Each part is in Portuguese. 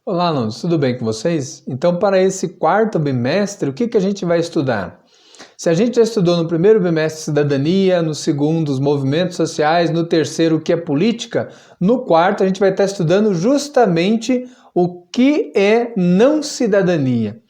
Olá, alunos, tudo bem com vocês? Então, para esse quarto bimestre, o que a gente vai estudar? Se a gente já estudou no primeiro bimestre cidadania, no segundo os movimentos sociais, no terceiro o que é política, no quarto a gente vai estar estudando justamente o que é não cidadania.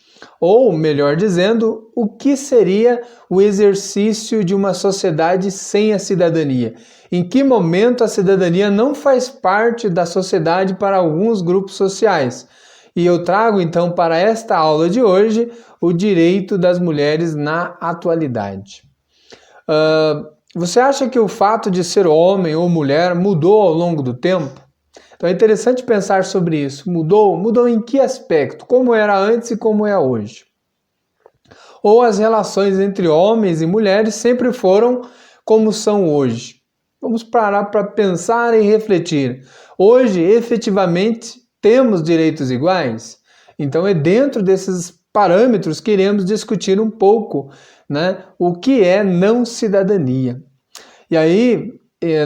Ou, melhor dizendo, o que seria o exercício de uma sociedade sem a cidadania? Em que momento a cidadania não faz parte da sociedade para alguns grupos sociais? E eu trago então para esta aula de hoje o direito das mulheres na atualidade. Você acha que o fato de ser homem ou mulher mudou ao longo do tempo? Então é interessante pensar sobre isso. Mudou? Mudou em que aspecto? Como era antes e como é hoje? Ou as relações entre homens e mulheres sempre foram como são hoje? Vamos parar para pensar e refletir. Hoje, efetivamente, temos direitos iguais? Então é dentro desses parâmetros que iremos discutir um pouco, né, o que é não cidadania. E aí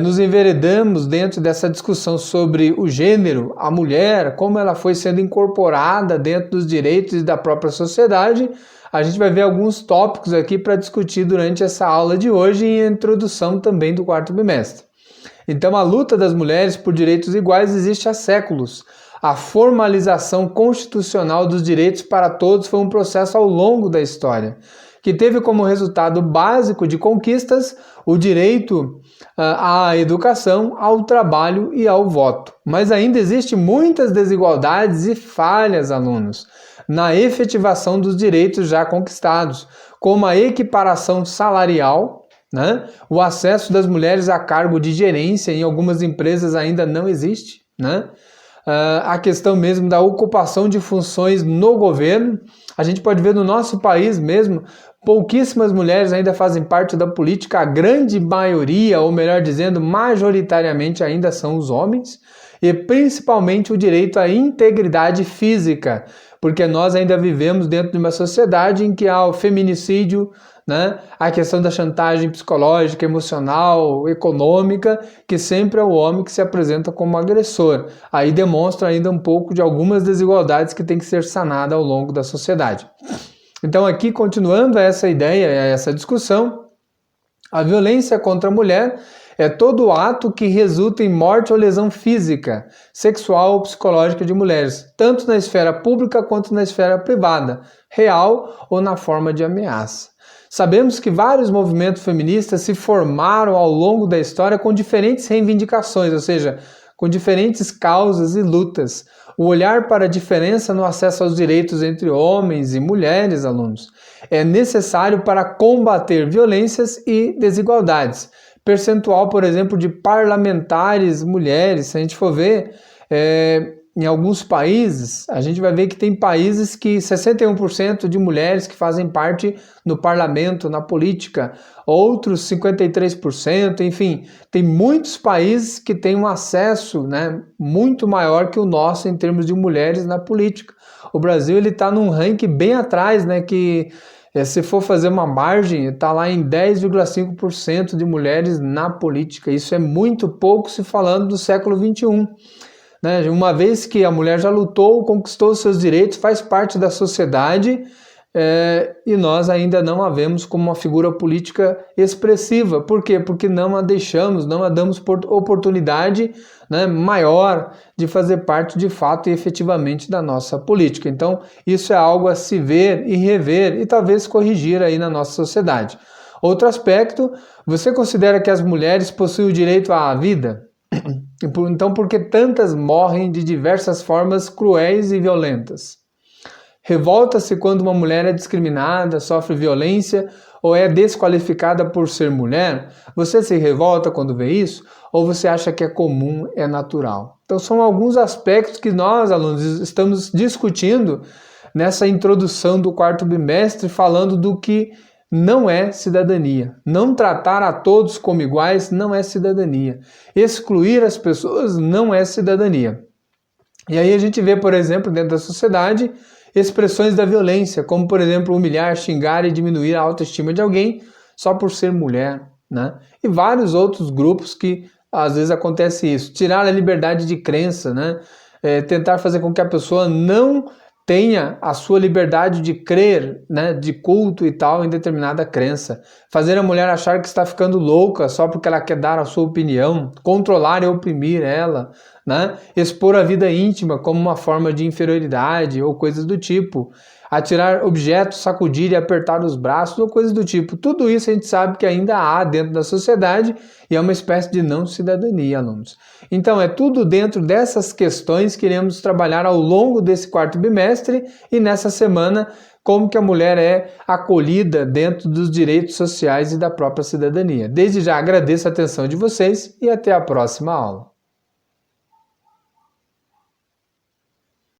nos enveredamos dentro dessa discussão sobre o gênero, a mulher, como ela foi sendo incorporada dentro dos direitos da própria sociedade. A gente vai ver alguns tópicos aqui para discutir durante essa aula de hoje e a introdução também do quarto bimestre. Então, a luta das mulheres por direitos iguais existe há séculos. A formalização constitucional dos direitos para todos foi um processo ao longo da história, que teve como resultado básico de conquistas o direito à educação, ao trabalho e ao voto. Mas ainda existem muitas desigualdades e falhas, alunos, na efetivação dos direitos já conquistados, como a equiparação salarial, né? O acesso das mulheres a cargo de gerência em algumas empresas ainda não existe, né? A questão mesmo da ocupação de funções no governo. A gente pode ver no nosso país mesmo, pouquíssimas mulheres ainda fazem parte da política, a grande maioria, ou melhor dizendo, majoritariamente ainda são os homens, e principalmente o direito à integridade física, porque nós ainda vivemos dentro de uma sociedade em que há o feminicídio, né? A questão da chantagem psicológica, emocional, econômica, que sempre é o homem que se apresenta como agressor. Aí demonstra ainda um pouco de algumas desigualdades que tem que ser sanada ao longo da sociedade. Então aqui, continuando essa ideia, essa discussão, a violência contra a mulher é todo ato que resulta em morte ou lesão física, sexual ou psicológica de mulheres, tanto na esfera pública quanto na esfera privada, real ou na forma de ameaça. Sabemos que vários movimentos feministas se formaram ao longo da história com diferentes reivindicações, ou seja, com diferentes causas e lutas. O olhar para a diferença no acesso aos direitos entre homens e mulheres, alunos, é necessário para combater violências e desigualdades. Percentual, por exemplo, de parlamentares mulheres, se a gente for ver, em alguns países, a gente vai ver que tem países que 61% de mulheres que fazem parte no parlamento, na política, outros 53%, enfim, tem muitos países que têm um acesso, né, muito maior que o nosso em termos de mulheres na política. O Brasil está num ranking bem atrás, né, que se for fazer uma margem, está lá em 10,5% de mulheres na política. Isso é muito pouco se falando do século XXI. Né? Uma vez que a mulher já lutou, conquistou seus direitos, faz parte da sociedade, e nós ainda não a vemos como uma figura política expressiva. Por quê? Porque não a deixamos, não a damos oportunidade, né, maior de fazer parte de fato e efetivamente da nossa política. Então, isso é algo a se ver e rever e talvez corrigir aí na nossa sociedade. Outro aspecto, você considera que as mulheres possuem o direito à vida? Então, por que tantas morrem de diversas formas cruéis e violentas? Revolta-se quando uma mulher é discriminada, sofre violência ou é desqualificada por ser mulher? Você se revolta quando vê isso? Ou você acha que é comum, é natural? Então, são alguns aspectos que nós, alunos, estamos discutindo nessa introdução do quarto bimestre, falando do que não é cidadania. Não tratar a todos como iguais não é cidadania. Excluir as pessoas não é cidadania. E aí a gente vê, por exemplo, dentro da sociedade, expressões da violência, como, por exemplo, humilhar, xingar e diminuir a autoestima de alguém só por ser mulher, né? E vários outros grupos que às vezes acontece isso. Tirar a liberdade de crença, né? tentar fazer com que a pessoa não tenha a sua liberdade de crer, né, de culto e tal, em determinada crença. Fazer a mulher achar que está ficando louca só porque ela quer dar a sua opinião, controlar e oprimir ela, né? Expor a vida íntima como uma forma de inferioridade ou coisas do tipo. Atirar objetos, sacudir e apertar os braços ou coisas do tipo. Tudo isso a gente sabe que ainda há dentro da sociedade e é uma espécie de não cidadania, alunos. Então é tudo dentro dessas questões que iremos trabalhar ao longo desse quarto bimestre e nessa semana como que a mulher é acolhida dentro dos direitos sociais e da própria cidadania. Desde já agradeço a atenção de vocês e até a próxima aula.